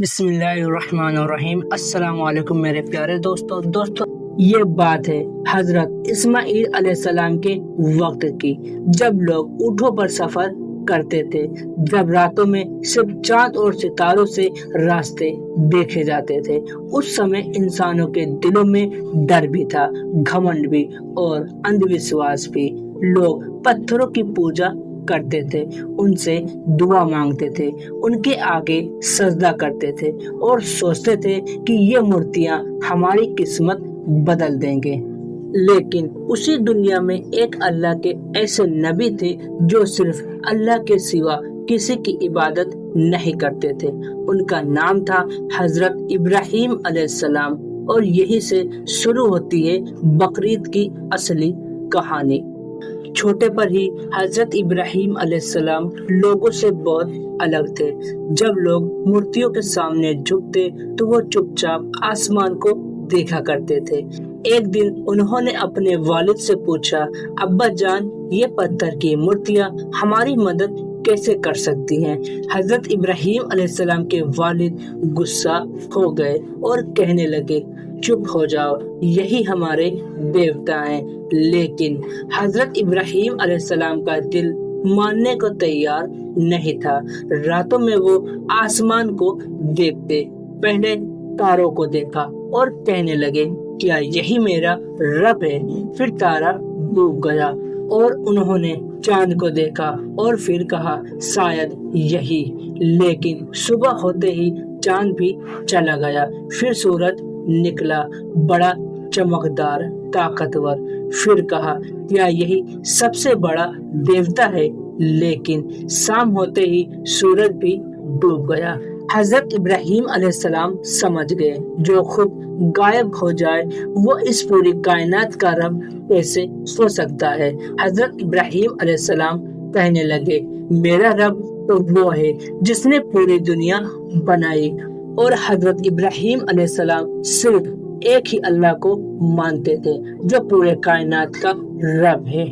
بسم اللہ الرحمن الرحیم۔ السلام علیکم میرے پیارے دوستوں یہ بات ہے حضرت اسماعیل علیہ السلام کے وقت کی، جب لوگ اونٹوں پر سفر کرتے تھے، جب راتوں میں صرف چاند اور ستاروں سے راستے دیکھے جاتے تھے۔ اس سمے انسانوں کے دلوں میں ڈر بھی تھا، گھمنڈ بھی اور اندھ وشواس بھی۔ لوگ پتھروں کی پوجا کرتے تھے، ان سے دعا مانگتے تھے، ان کے آگے سجدہ کرتے تھے اور سوچتے تھے کہ یہ مورتیاں ہماری قسمت بدل دیں گے۔ لیکن اسی دنیا میں ایک اللہ کے ایسے نبی تھے جو صرف اللہ کے سوا کسی کی عبادت نہیں کرتے تھے۔ ان کا نام تھا حضرت ابراہیم علیہ السلام، اور یہی سے شروع ہوتی ہے بقرعید کی اصلی کہانی۔ چھوٹے پر ہی حضرت ابراہیم علیہ السلام لوگوں سے بہت الگ تھے۔ جب لوگ مورتیوں کے سامنے جھکتے تو وہ چپ چاپ آسمان کو دیکھا کرتے تھے۔ ایک دن انہوں نے اپنے والد سے پوچھا، ابا جان، یہ پتھر کی مورتیاں ہماری مدد کیسے کر سکتی ہیں؟ حضرت ابراہیم علیہ السلام کے والد غصہ ہو گئے اور کہنے لگے، چپ ہو جاؤ، یہی ہمارے دیوتا ہیں۔ لیکن حضرت ابراہیم علیہ السلام کا دل ماننے کو تیار نہیں تھا۔ راتوں میں وہ آسمان کو دیکھتے، پہلے تاروں کو دیکھا اور کہنے لگے، کیا یہی میرا رب ہے؟ پھر تارا ڈوب گیا اور انہوں نے چاند کو دیکھا اور پھر کہا، شاید یہی۔ لیکن صبح ہوتے ہی چاند بھی چلا گیا، پھر سورج نکلا، بڑا چمکدار، طاقتور۔ پھر کہا، کیا یہی سب سے بڑا دیوتا ہے؟ لیکن شام ہوتے ہی سورج بھی ڈوب گیا۔ حضرت ابراہیم علیہ السلام سمجھ گئے، جو خود غائب ہو جائے وہ اس پوری کائنات کا رب کیسے ہو سکتا ہے؟ حضرت ابراہیم علیہ السلام کہنے لگے، میرا رب تو وہ ہے جس نے پوری دنیا بنائی۔ اور حضرت ابراہیم علیہ السلام صرف ایک ہی اللہ کو مانتے تھے جو پورے کائنات کا رب ہے۔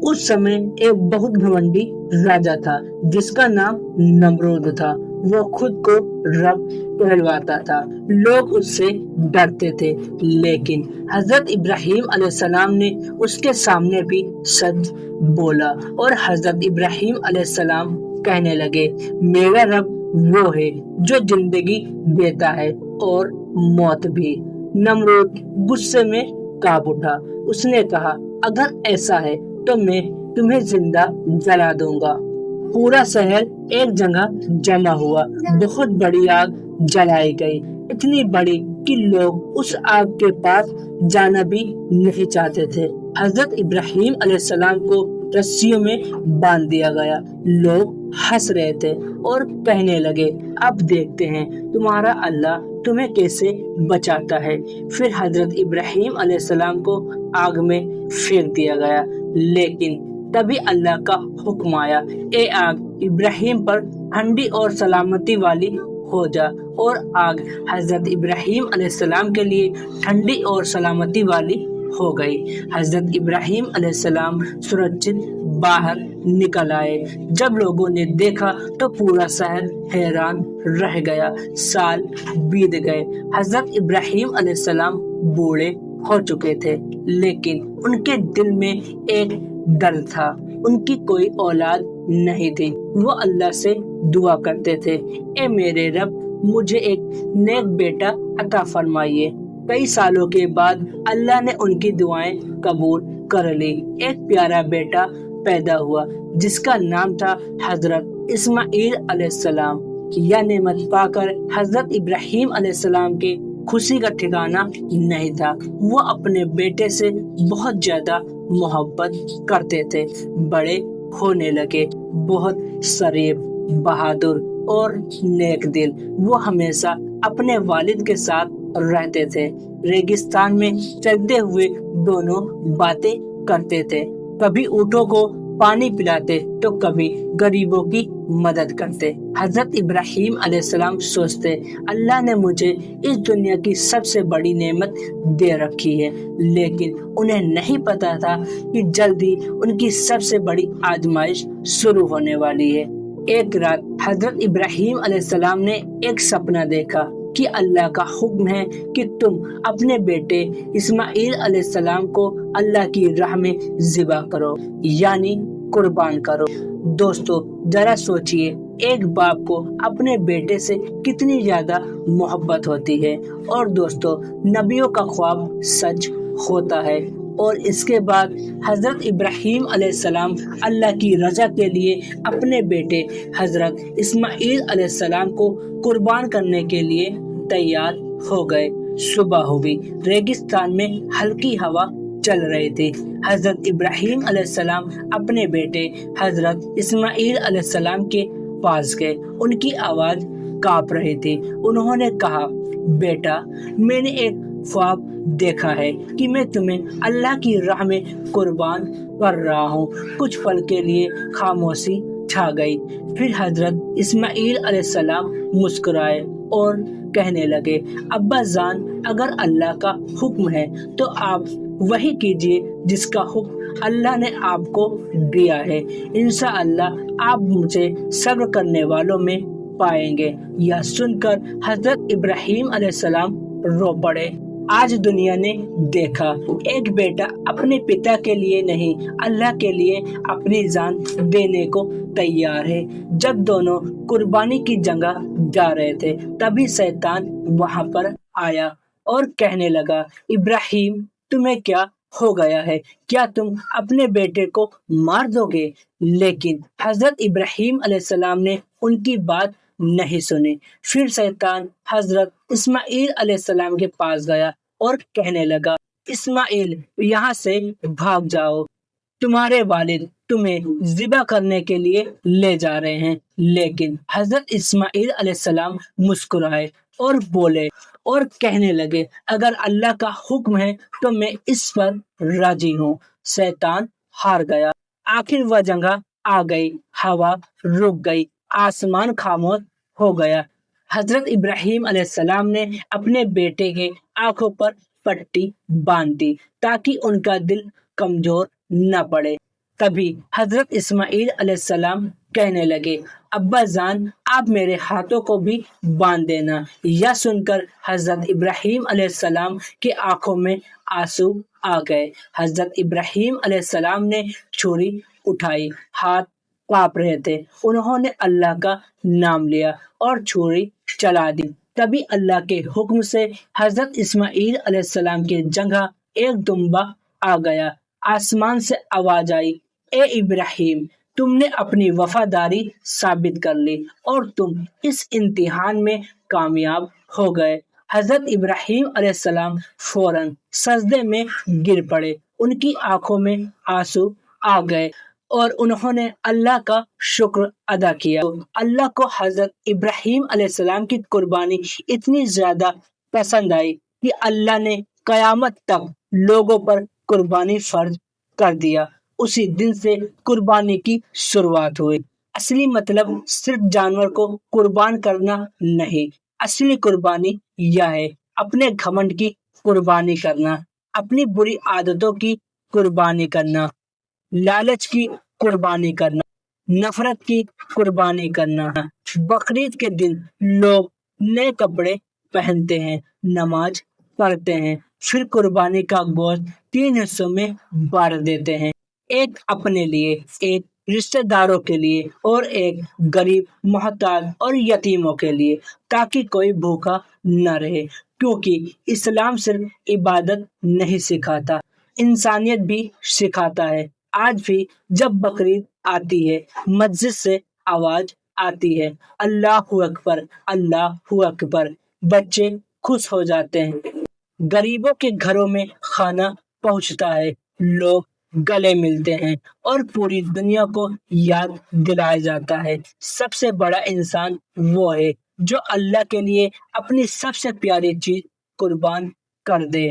اس سمے ایک بہت گھمنڈی راجا تھا جس کا نام نمرود تھا۔ وہ خود کو رب کہلواتا تھا، لوگ اس سے ڈرتے تھے۔ لیکن حضرت ابراہیم علیہ السلام نے اس کے سامنے بھی سچ بولا، اور حضرت ابراہیم علیہ السلام کہنے لگے، میرا رب وہ ہے جو زندگی دیتا ہے اور موت بھی۔ نمرود غصے میں کانپ اٹھا۔ اس نے کہا، اگر ایسا ہے تو میں تمہیں زندہ جلا دوں گا۔ پورا شہر ایک جگہ جمع ہوا، بہت بڑی آگ جلائی گئی، اتنی بڑی کہ لوگ اس آگ کے پاس جانا بھی نہیں چاہتے تھے۔ حضرت ابراہیم علیہ السلام کو رسیوں میں باندھ دیا گیا۔ لوگ ہنس رہے تھے اور کہنے لگے، اب دیکھتے ہیں تمہارا اللہ تمہیں کیسے بچاتا ہے۔ پھر حضرت ابراہیم علیہ السلام کو آگ میں پھینک دیا گیا۔ لیکن تبھی اللہ کا حکم آیا، اے آگ، ابراہیم پر ٹھنڈی اور سلامتی والی ہو جا۔ اور آگ حضرت ابراہیم علیہ السلام کے لیے ٹھنڈی اور سلامتی والی ہو گئی۔ حضرت ابراہیم علیہ السلام سرکشت باہر نکل آئے۔ جب لوگوں نے دیکھا تو پورا شہر حیران رہ گیا۔ سال بیت گئے، حضرت ابراہیم علیہ السلام بوڑھے ہو چکے تھے، لیکن ان کے دل میں ایک ڈر تھا۔ ان کی کوئی اولاد نہیں تھی۔ وہ اللہ سے دعا کرتے تھے، اے میرے رب، مجھے ایک نیک بیٹا عطا فرمائیے۔ کئی سالوں کے بعد اللہ نے ان کی دعائیں قبول کر لی۔ ایک پیارا بیٹا پیدا ہوا جس کا نام تھا حضرت اسماعیل علیہ السلام۔ یہ نعمت پا کر حضرت ابراہیم علیہ السلام کے خوشی کا ٹھکانہ نہیں تھا۔ وہ اپنے بیٹے سے بہت زیادہ محبت کرتے تھے۔ بڑے ہونے لگے، بہت شریف، بہادر اور نیک دل۔ وہ ہمیشہ اپنے والد کے ساتھ رہتے تھے۔ ریگستان میں چلتے ہوئے دونوں باتیں کرتے تھے، کبھی اونٹوں کو پانی پلاتے تو کبھی غریبوں کی مدد کرتے۔ حضرت ابراہیم علیہ السلام سوچتے، اللہ نے مجھے اس دنیا کی سب سے بڑی نعمت دے رکھی ہے، لیکن انہیں نہیں پتا تھا کہ جلدی ان کی سب سے بڑی آزمائش شروع ہونے والی ہے۔ ایک رات حضرت ابراہیم علیہ السلام نے ایک سپنا دیکھا کہ اللہ کا حکم ہے کہ تم اپنے بیٹے اسماعیل علیہ السلام کو اللہ کی راہ میں ذبح کرو، یعنی قربان کرو۔ دوستو ذرا سوچئے، ایک باپ کو اپنے بیٹے سے کتنی زیادہ محبت ہوتی ہے، اور دوستو نبیوں کا خواب سچ ہوتا ہے۔ اور اس کے بعد حضرت ابراہیم علیہ السلام اللہ کی رضا کے لیے اپنے بیٹے حضرت اسماعیل علیہ السلام کو قربان کرنے کے لیے تیار ہو گئے۔ صبح ہوئی، ریگستان میں ہلکی ہوا چل رہی تھی۔ حضرت ابراہیم علیہ السلام اپنے بیٹے حضرت اسماعیل علیہ السلام کے پاس گئے۔ ان کی آواز کانپ رہی تھی۔ انہوں نے کہا، بیٹا، میں نے ایک خواب دیکھا ہے کہ میں تمہیں اللہ کی راہ میں قربان کر رہا ہوں۔ کچھ پل کے لیے خاموشی چھا گئی، پھر حضرت اسماعیل علیہ السلام مسکرائے اور کہنے لگے، ابا جان، اگر اللہ کا حکم ہے تو آپ وہی کیجیے جس کا حکم اللہ نے آپ کو دیا ہے۔ انشاءاللہ آپ مجھے صبر کرنے والوں میں پائیں گے۔ یہ سن کر حضرت ابراہیم علیہ السلام رو پڑے۔ آج دنیا نے دیکھا، ایک بیٹا اپنے پتا کے لیے نہیں، اللہ کے لیے اپنی جان دینے کو تیار ہے۔ جب دونوں قربانی کی جگہ جا رہے تھے، تبھی شیطان وہاں پر آیا اور کہنے لگا، ابراہیم، تمہیں کیا ہو گیا ہے؟ کیا تم اپنے بیٹے کو مار دو گے؟ لیکن حضرت ابراہیم علیہ السلام نے ان کی بات نہیں سنی۔ پھر شیطان حضرت اسماعیل علیہ السلام کے پاس گیا اور کہنے لگا، اسماعیل، یہاں سے بھاگ جاؤ، تمہارے والد تمہیں ذبح کرنے کے لیے لے جا رہے ہیں۔ لیکن حضرت اسماعیل علیہ السلام مسکرائے اور بولے اور کہنے لگے، اگر اللہ کا حکم ہے تو میں اس پر راضی ہوں۔ شیطان ہار گیا۔ آخر وہ جگہ آ گئی، ہوا رک گئی، آسمان خاموش ہو گیا۔ حضرت ابراہیم علیہ السلام نے اپنے بیٹے کے آنکھوں پر پٹی باندھ دی تاکہ ان کا دل کمزور نہ پڑے۔ تبھی حضرت اسماعیل علیہ السلام کہنے لگے، ابا جان، آپ میرے ہاتھوں کو بھی باندھ دینا۔ یہ سن کر حضرت ابراہیم علیہ السلام کے آنکھوں میں آنسو آ گئے۔ حضرت ابراہیم علیہ السلام نے چھری اٹھائی، ہاتھ کانپ رہے تھے۔ انہوں نے اللہ کا نام لیا اور چھری چلا دی۔ تبھی اللہ کے حکم سے حضرت اسماعیل علیہ السلام کی جگہ ایک دمبا آ گیا۔ آسمان سے آواز آئی، اے ابراہیم، تم نے اپنی وفاداری ثابت کر لی اور تم اس امتحان میں کامیاب ہو گئے۔ حضرت ابراہیم علیہ السلام فوراً سجدے میں گر پڑے۔ ان کی آنکھوں میں آنسو آ گئے اور انہوں نے اللہ کا شکر ادا کیا۔ اللہ کو حضرت ابراہیم علیہ السلام کی قربانی اتنی زیادہ پسند آئی کہ اللہ نے قیامت تک لوگوں پر قربانی فرض کر دیا۔ اسی دن سے قربانی کی شروعات ہوئی۔ اصلی مطلب صرف جانور کو قربان کرنا نہیں، اصلی قربانی یہ ہے اپنے گھمنڈ کی قربانی کرنا، اپنی بری عادتوں کی قربانی کرنا، لالچ کی قربانی کرنا، نفرت کی قربانی کرنا۔ بقرعید کے دن لوگ نئے کپڑے پہنتے ہیں، نماز پڑھتے ہیں، پھر قربانی کا گوشت 3 حصوں میں بانٹ دیتے ہیں، ایک اپنے لیے، ایک رشتہ داروں کے لیے اور ایک غریب، محتاج اور یتیموں کے لیے، تاکہ کوئی بھوکا نہ رہے۔ کیونکہ اسلام صرف عبادت نہیں سکھاتا، انسانیت بھی سکھاتا ہے۔ آج بھی جب بقرعید آتی ہے، مسجد سے آواز آتی ہے، اللہ اکبر، اللہ اکبر، بچے خوش ہو جاتے ہیں، غریبوں کے گھروں میں کھانا پہنچتا ہے، لوگ گلے ملتے ہیں اور پوری دنیا کو یاد دلایا جاتا ہے سب سے بڑا انسان وہ ہے جو اللہ کے لیے اپنی سب سے پیاری چیز قربان کر دے۔